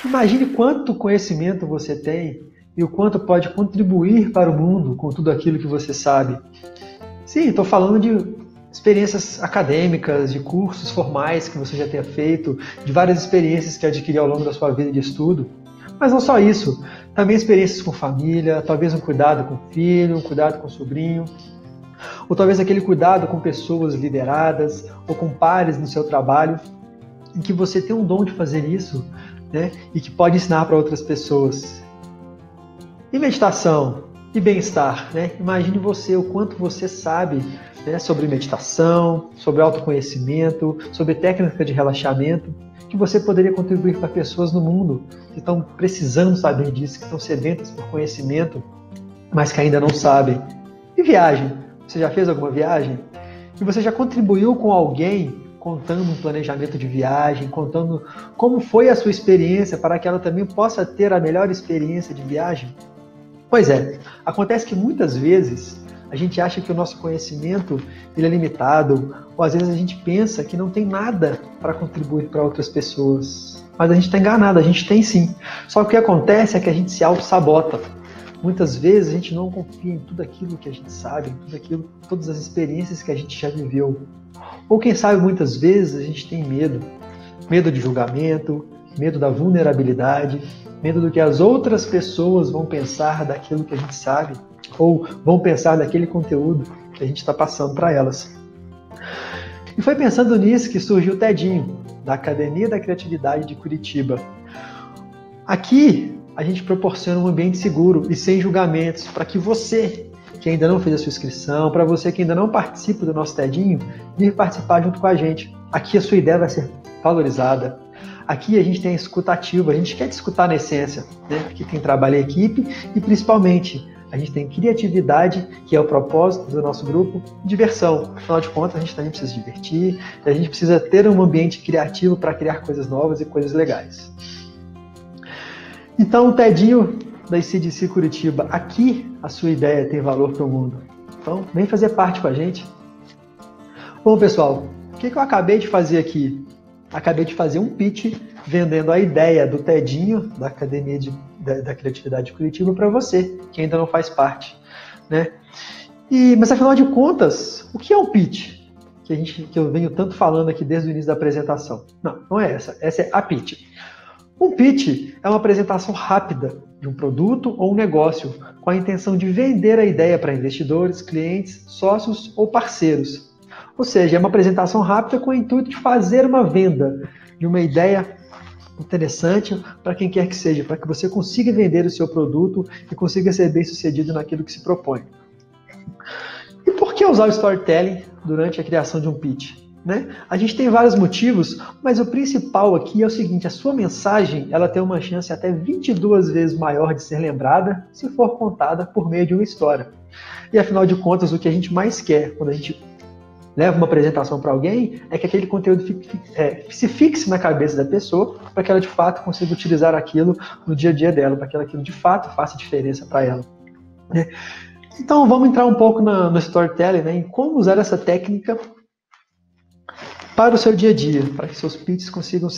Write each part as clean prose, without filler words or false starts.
Imagine quanto conhecimento você tem e o quanto pode contribuir para o mundo com tudo aquilo que você sabe. Sim, estou falando de experiências acadêmicas, de cursos formais que você já tenha feito, de várias experiências que adquiriu ao longo da sua vida de estudo. Mas não só isso, também experiências com família, talvez um cuidado com o filho, um cuidado com o sobrinho, ou talvez aquele cuidado com pessoas lideradas ou com pares no seu trabalho, em que você tem um dom de fazer isso, né, e que pode ensinar para outras pessoas. E meditação e bem-estar, né? Imagine você o quanto você sabe, né, sobre meditação, sobre autoconhecimento, sobre técnica de relaxamento, que você poderia contribuir para pessoas no mundo que estão precisando saber disso, que estão sedentas por conhecimento, mas que ainda não sabem. E viagem? Você já fez alguma viagem? E você já contribuiu com alguém contando um planejamento de viagem, contando como foi a sua experiência para que ela também possa ter a melhor experiência de viagem? Pois é, acontece que muitas vezes a gente acha que o nosso conhecimento ele é limitado, ou às vezes a gente pensa que não tem nada para contribuir para outras pessoas. Mas a gente está enganado, a gente tem sim. Só que o que acontece é que a gente se auto-sabota. Muitas vezes a gente não confia em tudo aquilo que a gente sabe, em todas as experiências que a gente já viveu. Ou quem sabe muitas vezes a gente tem medo. Medo de julgamento, medo da vulnerabilidade, medo do que as outras pessoas vão pensar daquilo que a gente sabe, ou vão pensar daquele conteúdo que a gente está passando para elas. E foi pensando nisso que surgiu o TEDinho, da Academia da Criatividade de Curitiba. Aqui a gente proporciona um ambiente seguro e sem julgamentos para que você, que ainda não fez a sua inscrição, para você que ainda não participa do nosso TEDinho, vir participar junto com a gente. Aqui a sua ideia vai ser valorizada. Aqui a gente tem a escuta ativa, a gente quer te escutar na essência, né? Aqui tem trabalho em equipe e principalmente a gente tem criatividade, que é o propósito do nosso grupo, e diversão. Afinal de contas, a gente também precisa se divertir, a gente precisa ter um ambiente criativo para criar coisas novas e coisas legais. Então, o TEDinho da ICDC Curitiba, aqui a sua ideia tem valor para o mundo. Então, vem fazer parte com a gente. Bom, pessoal, o que eu acabei de fazer aqui? Acabei de fazer um pitch vendendo a ideia do TEDinho, da Academia da Criatividade de Curitiba, para você, que ainda não faz parte, né? Mas afinal de contas, o que é um pitch? Que eu venho tanto falando aqui desde o início da apresentação. Não é essa. Essa é a pitch. Um pitch é uma apresentação rápida de um produto ou um negócio com a intenção de vender a ideia para investidores, clientes, sócios ou parceiros. Ou seja, é uma apresentação rápida com o intuito de fazer uma venda de uma ideia interessante para quem quer que seja, para que você consiga vender o seu produto e consiga ser bem sucedido naquilo que se propõe. E por que usar o storytelling durante a criação de um pitch? Né? A gente tem vários motivos, mas o principal aqui é o seguinte: a sua mensagem ela tem uma chance até 22 vezes maior de ser lembrada se for contada por meio de uma história. E afinal de contas, o que a gente mais quer quando a gente leva uma apresentação para alguém é que aquele conteúdo se fixe na cabeça da pessoa para que ela de fato consiga utilizar aquilo no dia a dia dela, para que aquilo de fato faça diferença para ela. Né? Então vamos entrar um pouco no storytelling, né, em como usar essa técnica para o seu dia a dia, para que seus pitches consigam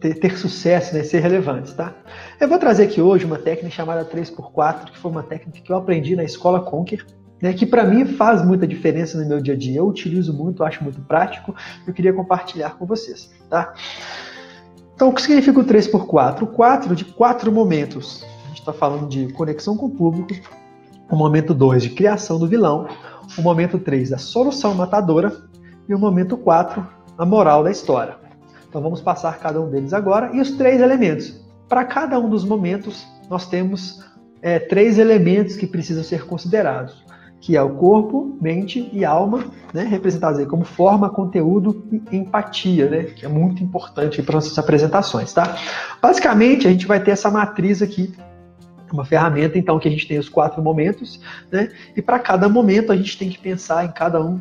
ter sucesso, né, ser relevantes. Tá? Eu vou trazer aqui hoje uma técnica chamada 3x4, que foi uma técnica que eu aprendi na Escola Conquer, né, que para mim faz muita diferença no meu dia a dia. Eu utilizo muito, acho muito prático, eu queria compartilhar com vocês. Tá? Então, o que significa o 3x4? O 4 de 4 momentos. A gente está falando de conexão com o público, o momento 2 de criação do vilão, o momento 3 da solução matadora e o momento 4, a moral da história. Então vamos passar cada um deles agora e os 3 elementos. Para cada um dos momentos, nós temos 3 elementos que precisam ser considerados, que é o corpo, mente e alma, né, representados aí como forma, conteúdo e empatia, né, que é muito importante para nossas apresentações. Tá? Basicamente, a gente vai ter essa matriz aqui, uma ferramenta, então, que a gente tem os 4 momentos, né, e para cada momento a gente tem que pensar em cada um,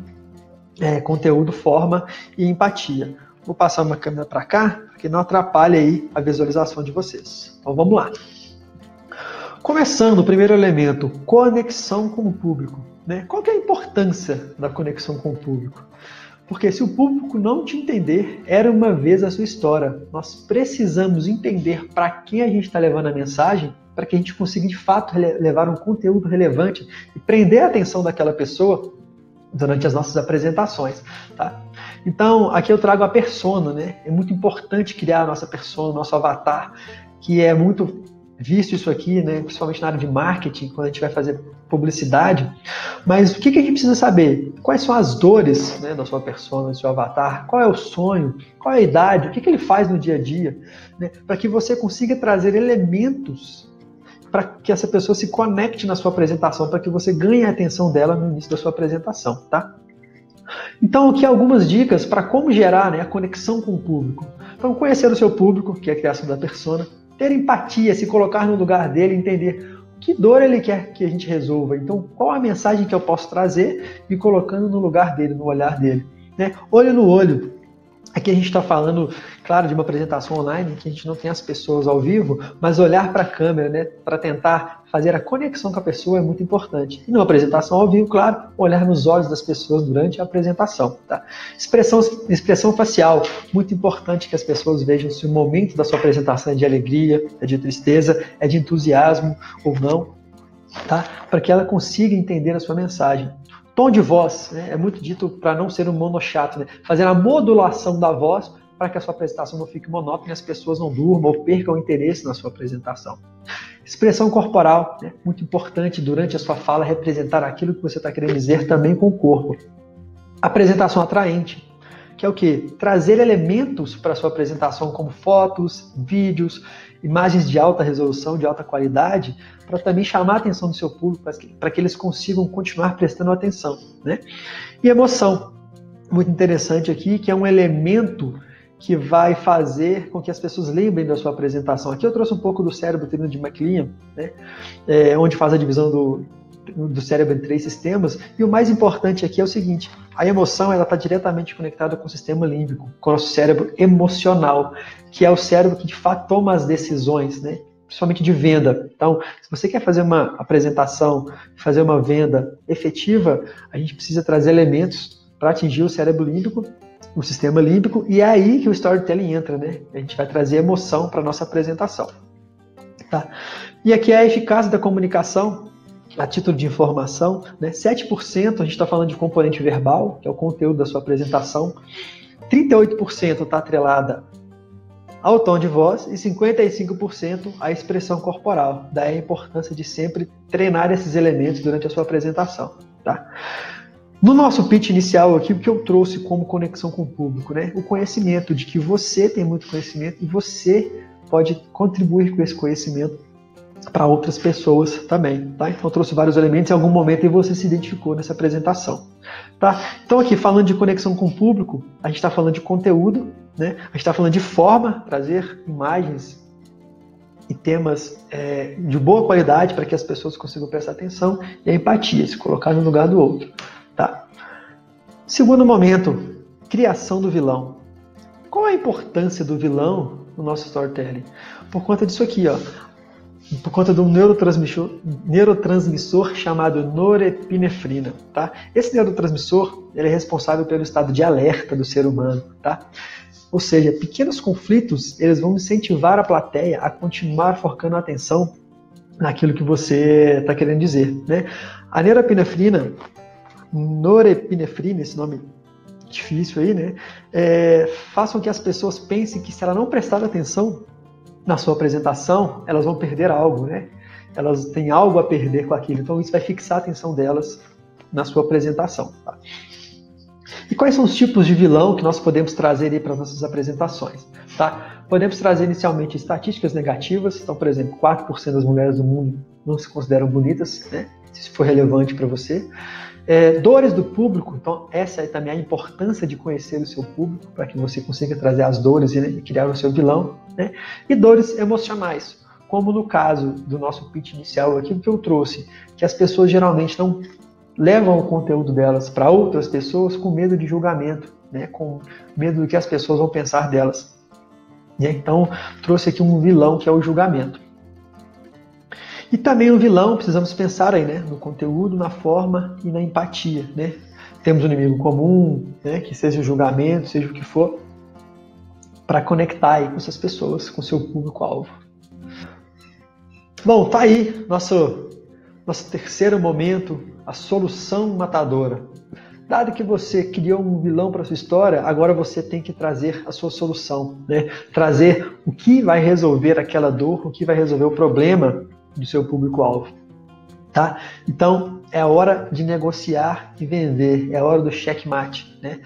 conteúdo, forma e empatia. Vou passar uma câmera para cá, porque não atrapalha aí a visualização de vocês. Então vamos lá. Começando, o primeiro elemento, conexão com o público. Né? Qual que é a importância da conexão com o público? Porque se o público não te entender, era uma vez a sua história. Nós precisamos entender para quem a gente está levando a mensagem, para que a gente consiga de fato levar um conteúdo relevante e prender a atenção daquela pessoa durante as nossas apresentações, tá? Então, aqui eu trago a persona, né? É muito importante criar a nossa persona, o nosso avatar, que é muito visto isso aqui, né? Principalmente na área de marketing, quando a gente vai fazer publicidade. Mas o que a gente precisa saber? Quais são as dores, né, da sua persona, do seu avatar? Qual é o sonho? Qual é a idade? O que ele faz no dia a dia? Né? Para que você consiga trazer elementos para que essa pessoa se conecte na sua apresentação, para que você ganhe a atenção dela no início da sua apresentação, tá? Então, aqui algumas dicas para como gerar, né, a conexão com o público. Então, conhecer o seu público, que é a criação da persona, ter empatia, se colocar no lugar dele, entender que dor ele quer que a gente resolva. Então, qual a mensagem que eu posso trazer me colocando no lugar dele, no olhar dele. Né? Olho no olho. Aqui a gente está falando, claro, de uma apresentação online, que a gente não tem as pessoas ao vivo, mas olhar para a câmera, né, para tentar fazer a conexão com a pessoa é muito importante. E numa apresentação ao vivo, claro, olhar nos olhos das pessoas durante a apresentação. Tá? Expressão facial, muito importante que as pessoas vejam se o momento da sua apresentação é de alegria, é de tristeza, é de entusiasmo ou não, tá? Para que ela consiga entender a sua mensagem. Tom de voz, né, é muito dito para não ser um monochato, né? Fazer a modulação da voz para que a sua apresentação não fique monótona e as pessoas não durmam ou percam o interesse na sua apresentação. Expressão corporal, né, muito importante durante a sua fala representar aquilo que você está querendo dizer também com o corpo. Apresentação atraente, que é o quê? Trazer elementos para a sua apresentação como fotos, vídeos, imagens de alta resolução, de alta qualidade, para também chamar a atenção do seu público, para que eles consigam continuar prestando atenção. Né? E emoção, muito interessante aqui, que é um elemento que vai fazer com que as pessoas lembrem da sua apresentação. Aqui eu trouxe um pouco do cérebro trino de McLean, né? Onde faz a divisão do cérebro em 3 sistemas, e o mais importante aqui é o seguinte: a emoção está diretamente conectada com o sistema límbico, com o nosso cérebro emocional, que é o cérebro que de fato toma as decisões, né? Principalmente de venda. Então, se você quer fazer uma apresentação, fazer uma venda efetiva, a gente precisa trazer elementos para atingir o cérebro límbico, o sistema límbico, e é aí que o storytelling entra, né? A gente vai trazer emoção para a nossa apresentação. Tá? E aqui é a eficácia da comunicação, a título de informação, né? 7% a gente está falando de componente verbal, que é o conteúdo da sua apresentação, 38% está atrelada ao tom de voz e 55% à expressão corporal. Daí a importância de sempre treinar esses elementos durante a sua apresentação. Tá? No nosso pitch inicial aqui, o que eu trouxe como conexão com o público, né? O conhecimento de que você tem muito conhecimento e você pode contribuir com esse conhecimento para outras pessoas também, tá? Então eu trouxe vários elementos, em algum momento e você se identificou nessa apresentação, tá? Então aqui, falando de conexão com o público, a gente está falando de conteúdo, né? A gente está falando de forma, trazer imagens e temas de boa qualidade para que as pessoas consigam prestar atenção, e a empatia, se colocar no lugar do outro, tá? Segundo momento, criação do vilão. Qual a importância do vilão no nosso storytelling? Por conta disso aqui, ó. Por conta de um neurotransmissor chamado norepinefrina, tá? Esse neurotransmissor, ele é responsável pelo estado de alerta do ser humano, tá? Ou seja, pequenos conflitos, eles vão incentivar a plateia a continuar focando a atenção naquilo que você está querendo dizer, né? A norepinefrina, esse nome difícil aí, né? Faz com que as pessoas pensem que se ela não prestar atenção na sua apresentação, elas vão perder algo, né? Elas têm algo a perder com aquilo. Então isso vai fixar a atenção delas na sua apresentação. Tá? E quais são os tipos de vilão que nós podemos trazer aí para as nossas apresentações? Tá? Podemos trazer inicialmente estatísticas negativas. Então, por exemplo, 4% das mulheres do mundo não se consideram bonitas, né? Se isso for relevante para você. Dores do público, então essa é também a importância de conhecer o seu público, para que você consiga trazer as dores e criar o seu vilão, né? E dores emocionais, como no caso do nosso pitch inicial aqui, que eu trouxe, que as pessoas geralmente não levam o conteúdo delas para outras pessoas com medo de julgamento, né? Com medo do que as pessoas vão pensar delas. Então, trouxe aqui um vilão que é o julgamento. E também o vilão, precisamos pensar aí, né, no conteúdo, na forma e na empatia, né? temos um inimigo comum, né, que seja o julgamento, seja o que for, para conectar aí com essas pessoas, com o seu público-alvo. Bom, tá aí nosso terceiro momento, a solução matadora. Dado que você criou um vilão para sua história, agora você tem que trazer a sua solução, né? Trazer o que vai resolver aquela dor, o que vai resolver o problema do seu público-alvo. Tá? Então, é a hora de negociar e vender, é a hora do checkmate, né?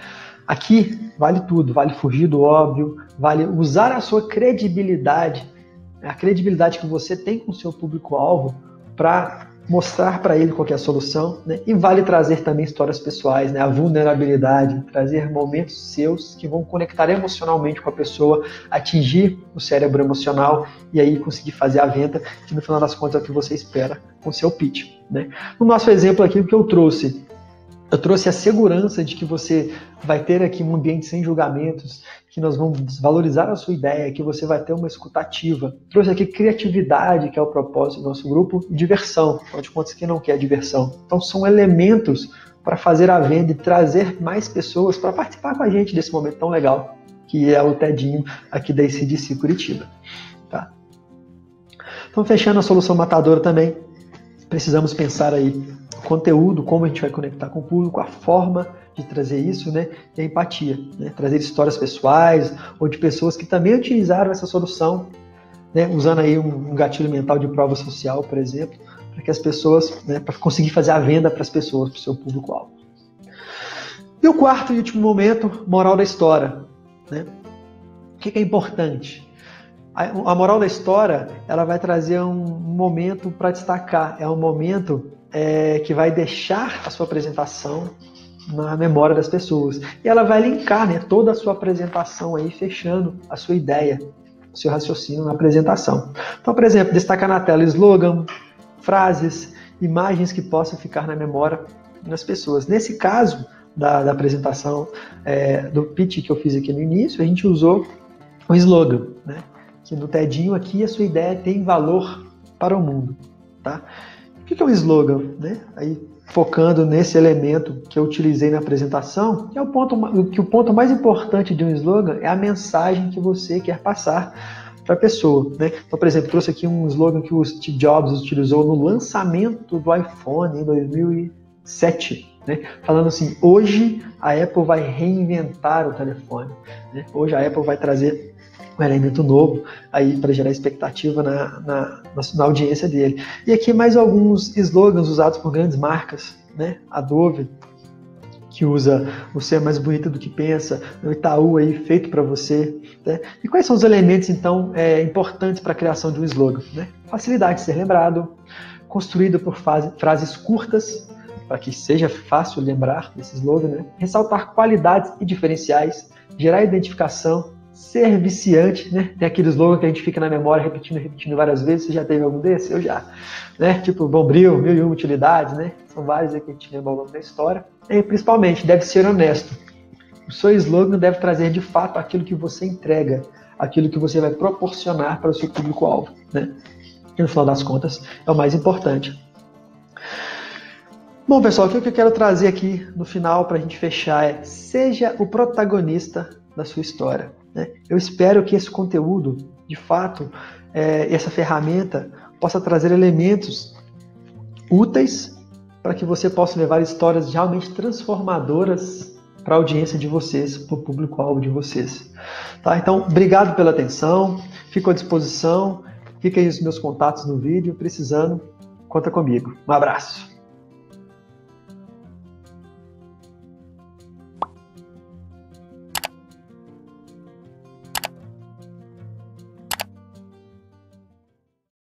Aqui vale tudo, vale fugir do óbvio, vale usar a sua credibilidade, a credibilidade que você tem com o seu público-alvo para mostrar para ele qual que é a solução, né? E vale trazer também histórias pessoais, né? A vulnerabilidade, trazer momentos seus que vão conectar emocionalmente com a pessoa, atingir o cérebro emocional e aí conseguir fazer a venda, que no final das contas é o que você espera com o seu pitch, né? No nosso exemplo aqui, o que eu trouxe a segurança de que você vai ter aqui um ambiente sem julgamentos, que nós vamos valorizar a sua ideia, que você vai ter uma escutativa. Trouxe aqui criatividade, que é o propósito do nosso grupo, e diversão. Afinal de contas, quem não quer diversão? Então, são elementos para fazer a venda e trazer mais pessoas para participar com a gente desse momento tão legal, que é o TEDinho aqui da ACDC Curitiba. Tá? Então, fechando a solução matadora também, precisamos pensar aí o conteúdo, como a gente vai conectar com o público, a forma de trazer isso, né? E a empatia, né? Trazer histórias pessoais ou de pessoas que também utilizaram essa solução, né? Usando aí um gatilho mental de prova social, por exemplo, para que as pessoas, né? Para conseguir fazer a venda para as pessoas, para o seu público-alvo. E o quarto e último momento, moral da história, né? O que é importante? A moral da história, ela vai trazer um momento para destacar, é um momento que vai deixar a sua apresentação na memória das pessoas. E ela vai linkar, né, toda a sua apresentação aí, fechando a sua ideia, o seu raciocínio na apresentação. Então, por exemplo, destacar na tela slogan, frases, imagens que possam ficar na memória das pessoas. Nesse caso da apresentação do pitch que eu fiz aqui no início, a gente usou o slogan, né? Que no TEDinho aqui a sua ideia tem valor para o mundo. Tá? O que é o slogan? Né? Aí, focando nesse elemento que eu utilizei na apresentação, que é o ponto mais importante de um slogan é a mensagem que você quer passar para a pessoa. Né? Então, por exemplo, trouxe aqui um slogan que o Steve Jobs utilizou no lançamento do iPhone em 2007. Né? Falando assim, hoje a Apple vai reinventar o telefone. Né? Hoje a Apple vai trazer um elemento novo aí para gerar expectativa na audiência dele. E aqui mais alguns slogans usados por grandes marcas, né? A Dove, que usa "Você é mais bonita do que pensa", o Itaú aí, "Feito para você", né? E quais são os elementos então importantes para a criação de um slogan? Né? Facilidade de ser lembrado, construído por frases curtas, para que seja fácil lembrar desse slogan, né? Ressaltar qualidades e diferenciais, gerar identificação, ser viciante, né? Tem aquele slogan que a gente fica na memória repetindo várias vezes. Você já teve algum desses? Eu já. Né? Tipo, Bombril, 1001 utilidades, né? São vários que a gente lembra ao longo da história. E principalmente, deve ser honesto. O seu slogan deve trazer de fato aquilo que você entrega, aquilo que você vai proporcionar para o seu público-alvo, né? E no final das contas, é o mais importante. Bom, pessoal, o que eu quero trazer aqui no final para a gente fechar é: seja o protagonista da sua história. Eu espero que esse conteúdo, de fato, essa ferramenta, possa trazer elementos úteis para que você possa levar histórias realmente transformadoras para a audiência de vocês, para o público-alvo de vocês. Tá? Então, obrigado pela atenção, fico à disposição, fiquem aí os meus contatos no vídeo, precisando, conta comigo. Um abraço.